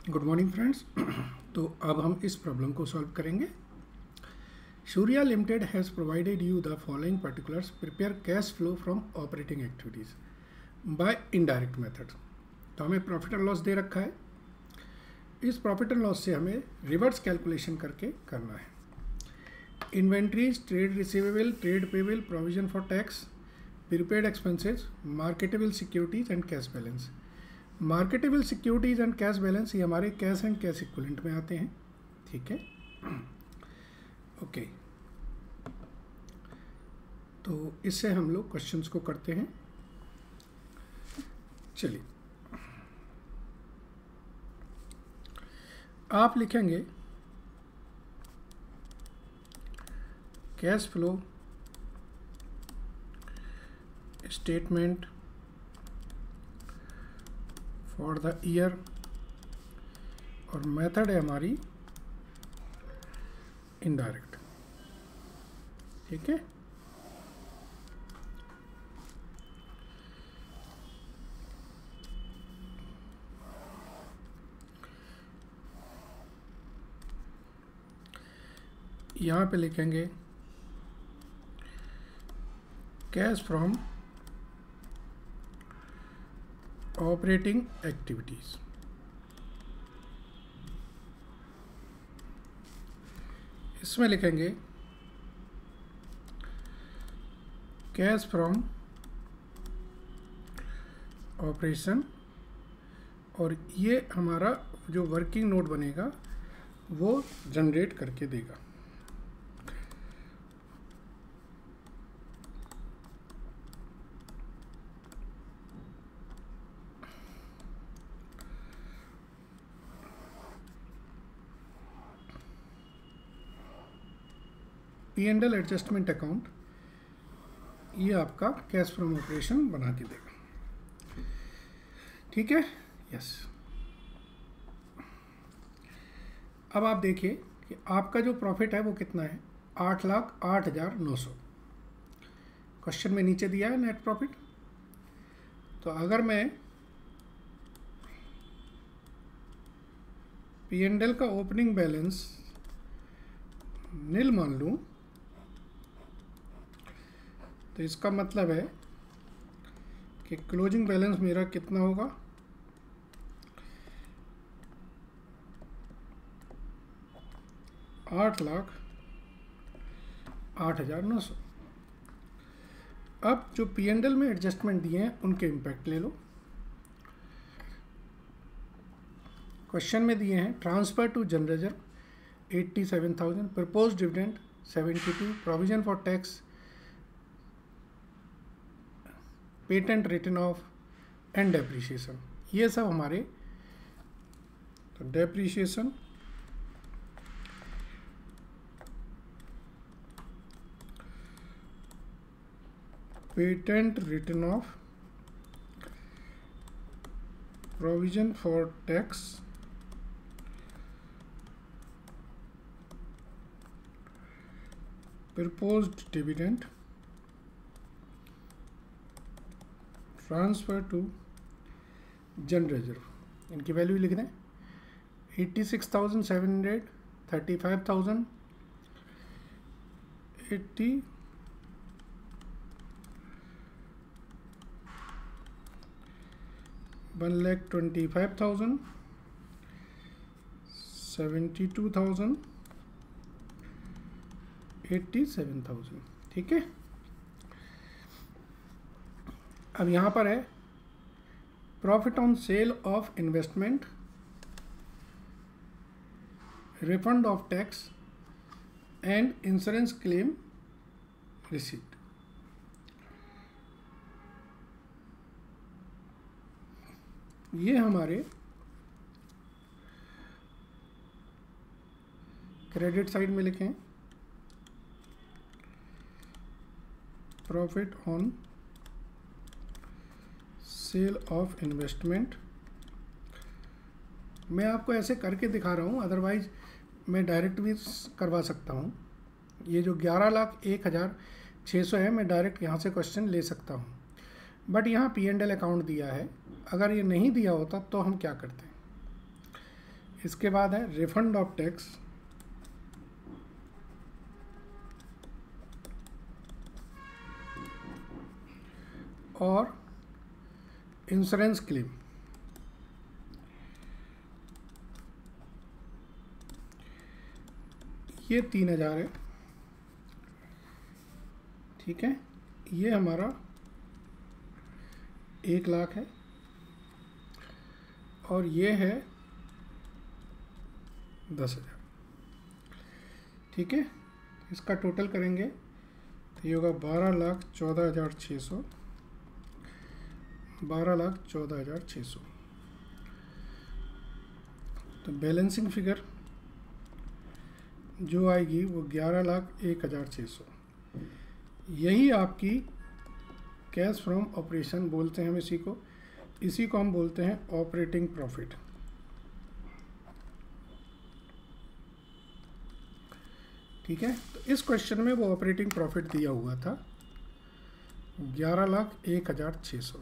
Good morning friends. तो अब हम इस प्रॉब्लम को सॉल्व करेंगे। Surya Limited has provided you the following particulars, prepare cash flow from operating activities by indirect method. तो हमें प्रॉफिट एंड लॉस दे रखा है। इस प्रॉफिट एंड लॉस से हमें रिवर्स कैलकुलेशन करके करना है। Inventories, trade receivable, trade payable, provision for tax, prepaid expenses, marketable securities and cash balance. Marketable securities and cash balance ये हमारे कैश एंड कैश इक्विवेलेंट में आते हैं। ठीक है, ओके। तो इससे हम लोग क्वेश्चंस को करते हैं। चलिए, आप लिखेंगे cash flow statement for the year और मेथड है हमारी इनडायरेक्ट। ठीक है, यहाँ पे लिखेंगे कैश फ्रॉम ऑपरेटिंग एक्टिविटीज। इसमें लिखेंगे कैश फ्रॉम ऑपरेशन, और ये हमारा जो वर्किंग नोट बनेगा वो जनरेट करके देगा। P&L एडजस्टमेंट अकाउंट ये आपका कैश फ्रॉम ऑपरेशन बना के देगा। ठीक है, यस। अब आप देखिए कि आपका जो प्रॉफिट है वो कितना है, 8,08,900। क्वेश्चन में नीचे दिया है नेट प्रॉफिट। तो अगर मैं P&L का ओपनिंग बैलेंस नील मान लूँ तो इसका मतलब है कि क्लोजिंग बैलेंस मेरा कितना होगा, 8,08,900। अब जो P&L में एडजस्टमेंट दिए हैं उनके इम्पैक्ट ले लो। क्वेश्चन में दिए हैं transfer to general reserve 87,000, propose dividend 72, provision for tax, patent return off and depreciation. ये सब हमारे, तो depreciation, patent return off, provision for tax, proposed dividend, transfer to general reserve, इनकी वैल्यू लिख दें 86,700, 35,000, 80, 1,25,000, 72,000, 87,000। ठीक है, अब यहाँ पर है profit on sale of investment, refund of tax and insurance claim receipt. ये हमारे क्रेडिट साइड में लिखें profit on sale of investment. मैं आपको ऐसे करके दिखा रहा हूँ, अदरवाइज मैं डायरेक्ट भी करवा सकता हूँ। ये जो 11,01,600 है, मैं डायरेक्ट यहाँ से क्वेश्चन ले सकता हूँ, बट यहाँ P&L अकाउंट दिया है। अगर ये नहीं दिया होता तो हम क्या करते हैं, इसके बाद है रिफंड ऑफ टैक्स और इंश्योरेंस क्लेम। ये 3000 है, ठीक है। ये हमारा 1 लाख है और ये है 10,000, ठीक है। इसका टोटल करेंगे तो ये होगा 12,14,600, 12,14,600। तो बैलेंसिंग फिगर जो आएगी वो 11,01,600। यही आपकी कैश फ्रॉम ऑपरेशन बोलते हैं हम इसी को हम बोलते हैं ऑपरेटिंग प्रॉफिट। ठीक है, तो इस क्वेश्चन में वो ऑपरेटिंग प्रॉफिट दिया हुआ था 11,01,600।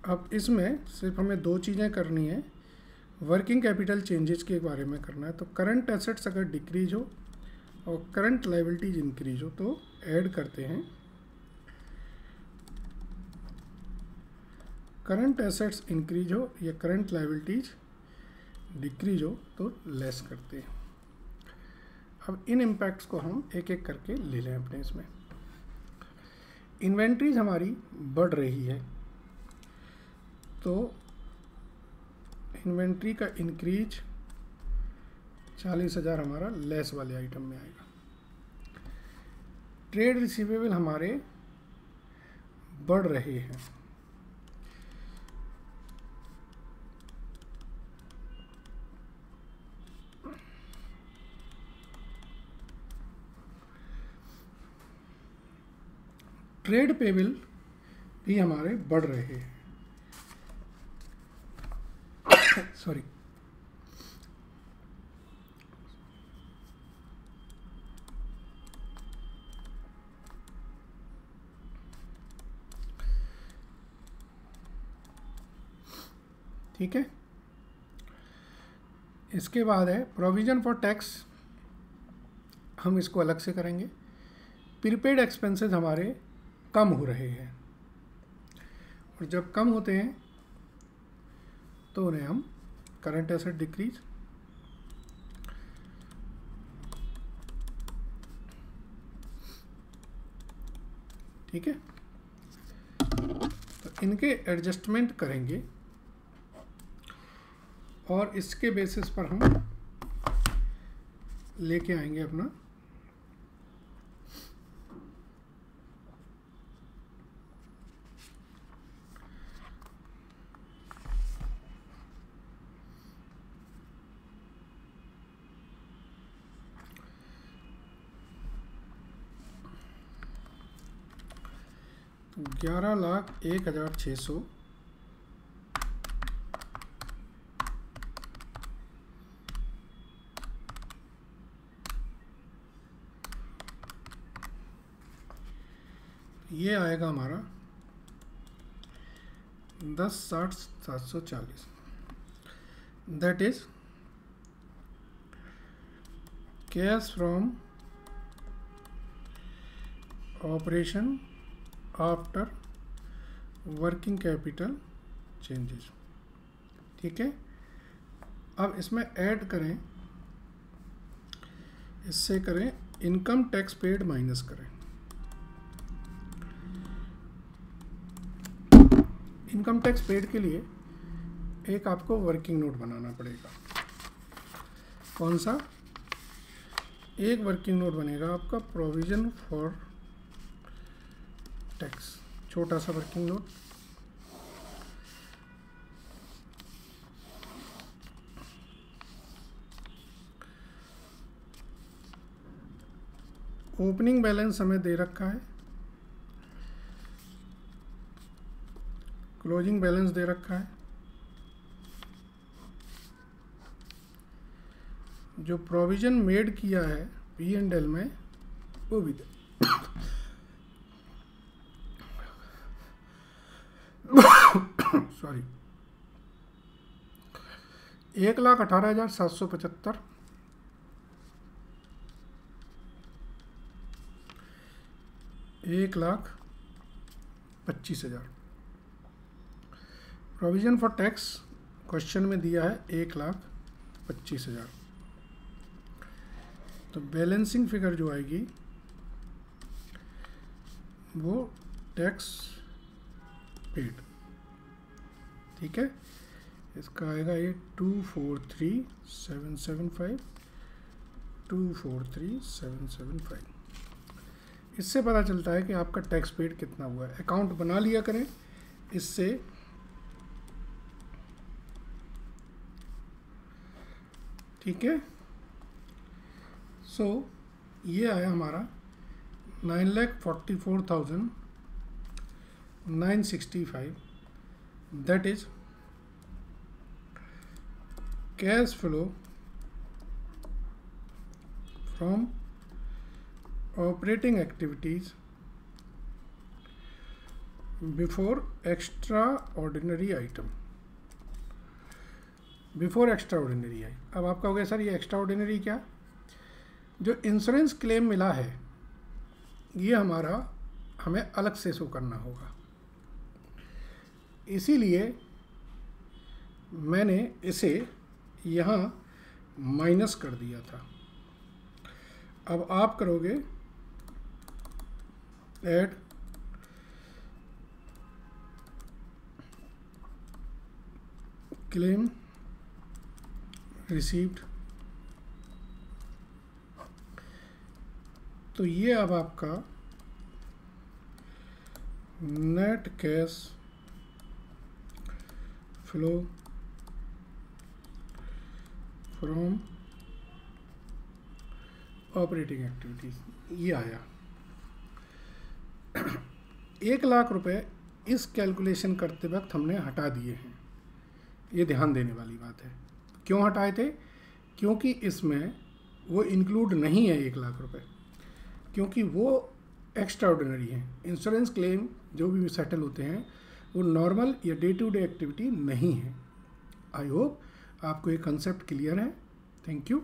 अब इसमें सिर्फ हमें 2 चीज़ें करनी है। वर्किंग कैपिटल चेंजेस के बारे में करना है। तो करंट एसेट्स अगर डिक्रीज हो और करंट लायबिलिटीज इंक्रीज हो तो ऐड करते हैं। करंट एसेट्स इंक्रीज हो या करंट लायबिलिटीज डिक्रीज हो तो लेस करते हैं। अब इन इम्पैक्ट्स को हम एक एक करके ले लें अपने इसमें। इन्वेंट्रीज हमारी बढ़ रही है तो इन्वेंट्री का इंक्रीज 40,000 हमारा लेस वाले आइटम में आएगा। ट्रेड रिसीवेबल हमारे बढ़ रहे हैं ट्रेड पेबल भी हमारे बढ़ रहे हैं। सॉरी, ठीक है। इसके बाद है प्रोविजन फॉर टैक्स, हम इसको अलग से करेंगे। प्रीपेड एक्सपेंसेस हमारे कम हो रहे हैं और जब कम होते हैं तो उन्हें हम करंट एसेट डिक्रीज, ठीक है। तो इनके एडजस्टमेंट करेंगे और इसके बेसिस पर हम लेके आएंगे अपना तो 11,01,600 ये आएगा हमारा 10,60,740। That is cash from operation after working capital changes, ठीक है। अब इसमें ऐड करें, इससे करें इनकम टैक्स पेड माइनस करें। इनकम टैक्स पेड के लिए एक आपको वर्किंग नोट बनाना पड़ेगा। कौन सा? एक वर्किंग नोट बनेगा आपका प्रोविजन फॉर टैक्स, छोटा सा वर्किंग नोट। ओपनिंग बैलेंस हमें दे रखा है, क्लोजिंग बैलेंस दे रखा है, जो प्रोविजन मेड किया है P&L में वो भी दे। Sorry, 1,18,775, 1,25,000। Provision for tax question में दिया है 1,25,000। तो बैलेंसिंग फिगर जो आएगी वो टैक्स पेड, ठीक है। इसका आएगा ये 243,775, 243,775। इससे पता चलता है कि आपका टैक्स पेड कितना हुआ है। अकाउंट बना लिया करें इससे, ठीक है। सो ये आया हमारा 9,44,965, that is cash flow from operating activities before extraordinary item, before extraordinary I. अब आपका हो गया सर ये एक्स्ट्रा ऑर्डिनरी क्या? जो इंश्योरेंस क्लेम मिला है ये हमें अलग से शो करना होगा, इसीलिए मैंने इसे यहाँ माइनस कर दिया था। अब आप करोगे ऐड क्लेम रिसीव्ड, तो ये अब आपका net cash flow from operating activities ये आया। 1,00,000 रुपए इस कैलकुलेशन करते वक्त हमने हटा दिए हैं, ये ध्यान देने वाली बात है। क्यों हटाए थे? क्योंकि इसमें वो इंक्लूड नहीं है 1,00,000 रुपए, क्योंकि वो एक्स्ट्रा ऑर्डिनरी हैं। इंश्योरेंस क्लेम जो भी सेटल होते हैं वो नॉर्मल या डे टू डे एक्टिविटी नहीं है। आई होप आपको ये कंसेप्ट क्लियर है। Thank you.